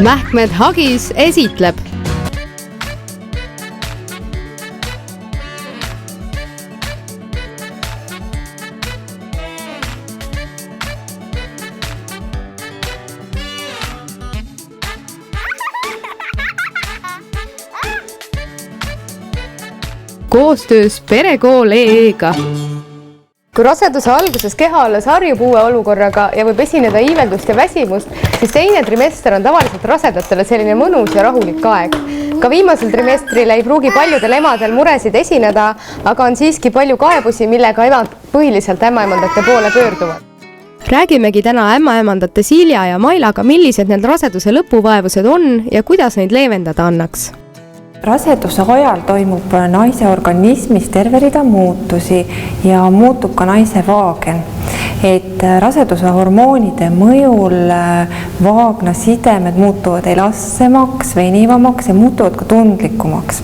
Mähkmed Hagis esitleb. Koostöös Perekool EE-ga. Kui raseduse alguses keha alles harjub uue olukorraga ja võib esineda iiveldust ja väsimust, siis teine trimester on tavaliselt rasedatele selline mõnus ja rahulik aeg. Ka viimasel trimestril ei pruugi paljudel emadel muresid esineda, aga on siiski palju kaebusi, millega emad põhiliselt ämmaemandate poole pöörduvad. Räägimegi täna ämmaemandate Silja ja Mailaga, millised need raseduse lõpuvaevused on ja kuidas neid leevendada annaks. Raseduse ajal toimub naise organismis terve rida muutusi ja muutub ka naise vaagen. Et raseduse hormoonide mõjul vaagna sidemed muutuvad elassemaks, venivamaks ja muutuvad ka tundlikumaks.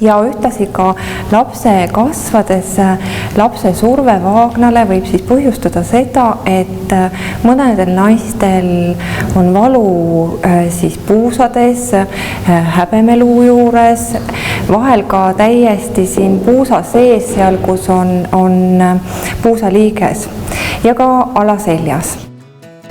Ja ühtlasi ka lapse kasvades lapse surve vaagnale võib siis põhjustada seda, et mõnedel naistel on valu siis puusades, häbemeluu juures, vahel ka täiesti siin puusa sees, seal kus on puusaliiges ja ka alaseljas.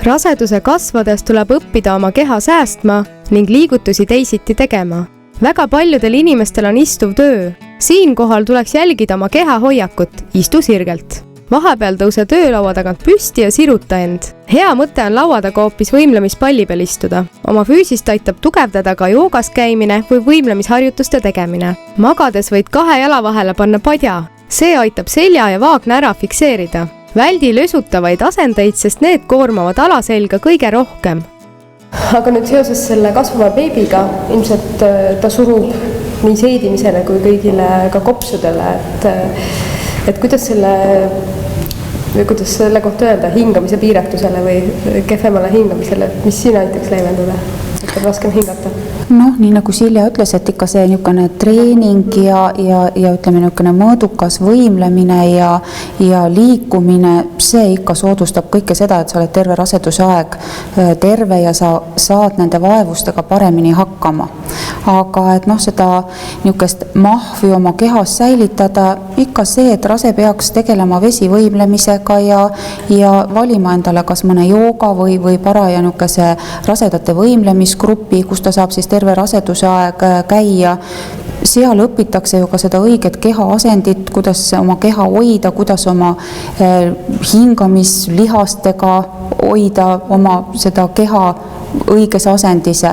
Raseduse kasvades tuleb õppida oma keha säästma ning liigutusi teisiti tegema. Väga paljudel inimestel on istuv töö. Siinkohal tuleks jälgida oma keha hoiakut, istu sirgelt. Vahepeal tõuse töölaua tagant püsti ja siruta end. Hea mõte on laua taga hoopis võimlemispalli peal istuda. Oma füüsist aitab tugevdada ka joogas käimine või võimlemisharjutuste tegemine. Magades võid 2 jala vahele panna padja. See aitab selja ja vaagna ära fikseerida. Väldi lösutavaid asendeid, sest need koormavad alaselga kõige rohkem. Aga nüüd seoses selle kasvava beebiga ilmselt ta surub nii seedimisele kui kõigile ka kopsudele, et kuidas selle kohta öelda hingamise piiratusele või kehvemale hingamisele, mis siin aitaks leevendada, et on raskem hingata? Nii nagu Silja ütles, et ikka see niisugune treening ja ütleme niisugune mõõdukas võimlemine ja liikumine, see ikka soodustab kõike seda, et sa oled terve raseduse aeg terve ja sa saad nende vaevustega paremini hakkama. Aga et seda niisugust mahvi oma kehas säilitada, ikka see, et rase peaks tegelema vesivõimlemisega ja valima endale kas mõne jooga või paraja niisuguse rasedate võimlemisgrupi, kus ta saab siis terve raseduse aeg käia. Seal õpitakse ju ka seda õiget keha asendit, kuidas oma keha hoida, kuidas oma hingamislihastega hoida oma seda keha õiges asendise.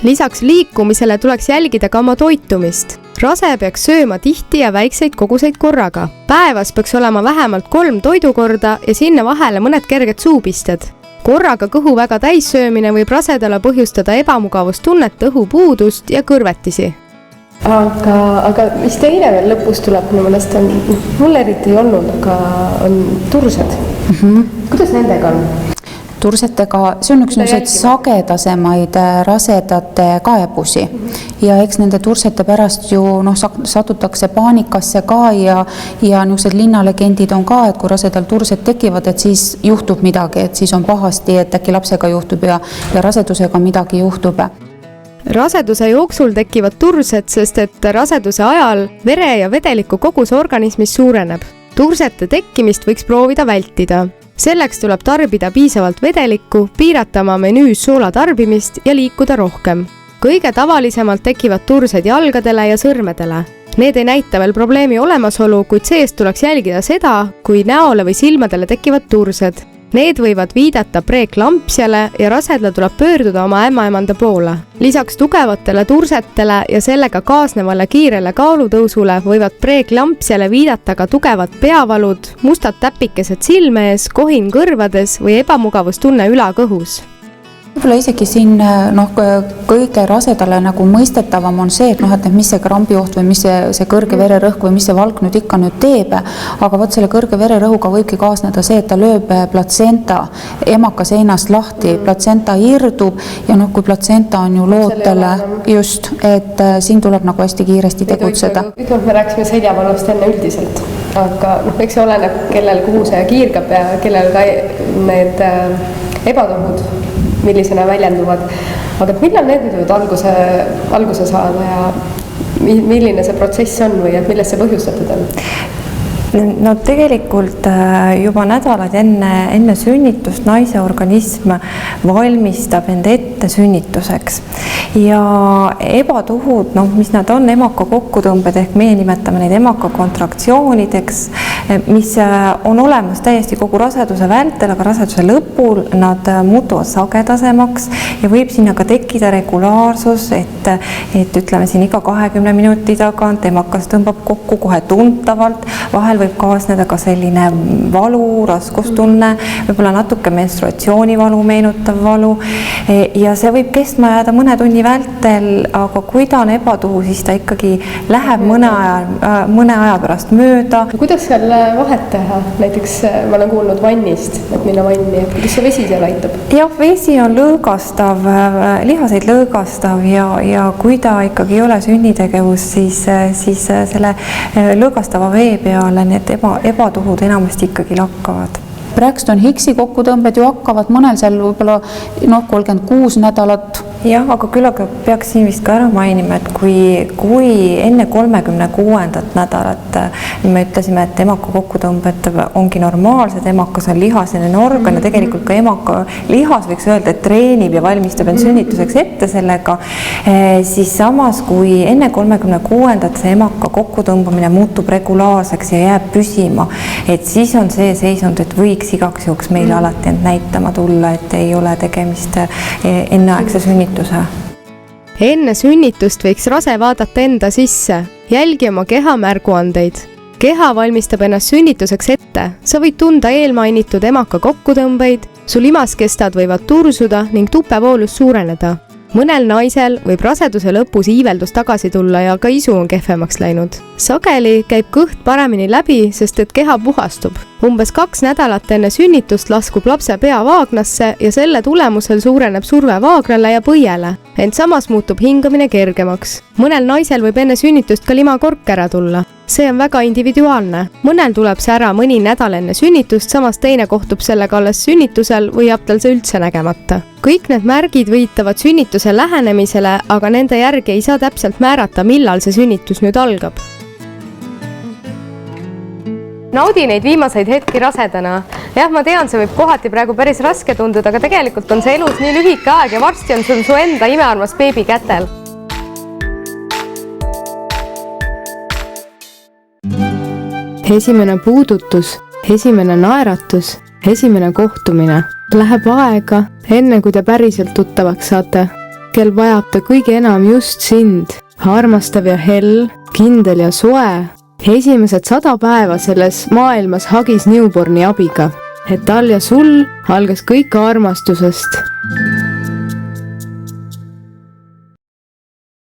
Lisaks liikumisele tuleks jälgida ka oma toitumist. Rase peaks sööma tihti ja väikseid koguseid korraga. Päevas peaks olema vähemalt 3 toidukorda ja sinna vahele mõned kerged suupisted. Korraga kõhu väga täissöömine võib rasedale põhjustada ebamugavustunnet, õhupuudust ja kõrvetisi. Aga mis teine veel lõpus tuleb, minu mõnest on, mul eriti ei olnud, aga on tursed. Kuidas nendega on? Tursetega, see on üks niisuguseid sagedasemaid rasedate kaebusi ja eks nende tursete pärast ju satutakse paanikasse ka ja niisugused linnalegendid on ka, et kui rasedal tursed tekivad, et siis juhtub midagi, et siis on pahasti, et äkki lapsega juhtub ja rasedusega midagi juhtub. Raseduse jooksul tekivad tursed, sest et raseduse ajal vere ja vedeliku kogus organismis suureneb. Tursete tekkimist võiks proovida vältida. Selleks tuleb tarbida piisavalt vedelikku, piirata oma menüüs soola tarbimist ja liikuda rohkem. Kõige tavalisemalt tekivad tursed jalgadele ja sõrmedele. Need ei näita veel probleemi olemasolu, kuid seest tuleks jälgida seda, kui näole või silmadele tekivad tursed. Need võivad viidata preeklampsiale ja rasedal tuleb pöörduda oma ämmaemanda poole. Lisaks tugevatele tursetele ja sellega kaasnevale kiirele kaalutõusule võivad preeklampsiale viidata ka tugevad peavalud, mustad täpikesed silme ees, kohin kõrvades või ebamugavustunne ülakõhus. Võib-olla isegi siin kõige rasedale nagu mõistetavam on see, et mis see krambioht või mis see kõrge vererõhk või mis see valk nüüd ikka nüüd teeb, aga võt selle kõrge vererõhuga võibki kaasneda see, et ta lööb platsenta emakas einast lahti, platsenta irdub ja kui platsenta on ju lootele just, et siin tuleb nagu hästi kiiresti tegutseda. Me rääksime seljavalust enne üldiselt, aga eks see oleneb, kellel kuhu see kiirgab ja kellel ka need ebatohud millisena väljenduvad. Aga millal need võivad alguse saada ja milline see protsess on või et millest see põhjustatud on? No tegelikult juba nädalad enne sünnitust naise organism valmistab end ette sünnituseks ja ebatuhud, mis nad on, emaka kokkutõmbed ehk meie nimetame neid emaka kontraktsioonideks, mis on olemas täiesti kogu raseduse vältel, aga raseduse lõpul nad muutuvad sagedasemaks ja võib sinna ka tekkida regulaarsus, et ütleme siin iga 20 minuti tagant emakas tõmbab kokku kohe tuntavalt, vahel võib kaasneda ka selline valu, raskustunne, võib-olla natuke menstruatsioonivalu meenutav valu ja see võib kestma jääda mõne tunni vältel, aga kui ta on ebatuhu, siis ta ikkagi läheb mõne aja pärast mööda. Kuidas seal vahet teha? Näiteks ma olen kuulnud vannist, et minna vanni, kuidas see vesi seal aitab? Jah, vesi on lõõgastav, lihaseid lõõgastav ja kui ta ikkagi ei ole sünnitegevus, siis selle lõõgastava vee peale need ebatuhud enamasti ikkagi lakkavad. Braxton Hicksi kokkutõmbed ju hakkavad mõnel seal võib-olla 36 nädalat. Jah, aga küll peaks siin vist ka ära mainima, et kui enne 36. nädalat me ütlesime, et emaka kokkutõmbed ongi normaalsed, emakas on lihaseline organ ja tegelikult ka emaka lihas võiks öelda, et treenib ja valmistab end sünnituseks ette sellega, siis samas kui enne 36. see emaka kokkutõmbamine muutub regulaarseks ja jääb püsima, et siis on see seisund, et võiks igaks juhuks meile alati end näitama tulla, et ei ole tegemist enneaegse sünnituse. Enne sünnitust võiks rase vaadata enda sisse, jälgi oma keha märguandeid. Keha valmistab ennast sünnituseks ette, sa võid tunda eelmainitud emaka kokkutõmbeid, sul imaskestad võivad tursuda ning tupevoolus suureneda. Mõnel naisel võib raseduse lõpus iiveldus tagasi tulla ja ka isu on kehvemaks läinud. Sageli käib kõht paremini läbi, sest et keha puhastub. Umbes 2 nädalat enne sünnitust laskub lapse pea vaagnasse ja selle tulemusel suureneb surve vaagnale ja põiele, ent samas muutub hingamine kergemaks. Mõnel naisel võib enne sünnitust ka limakork ära tulla. See on väga individuaalne. Mõnel tuleb see ära mõni nädal enne sünnitust, samas teine kohtub sellega alles sünnitusel või jääb tal see üldse nägemata. Kõik need märgid viitavad sünnituse lähenemisele, aga nende järgi ei saa täpselt määrata, millal see sünnitus nüüd algab. Naudi neid viimaseid hetki rasedana. Jah, ma tean, see võib kohati praegu päris raske tunduda, aga tegelikult on see elus nii lühike aeg ja varsti on sul su enda imearmas beebi kätel. Esimene puudutus, esimene naeratus, esimene kohtumine. Läheb aega, enne kui te päriselt tuttavaks saate. Kel vajab ta kõige enam just sind. Armastav ja hell, kindel ja soe. Esimesed 100 päeva selles maailmas hagis newborni abiga. Et tal ja sul algas kõik armastusest.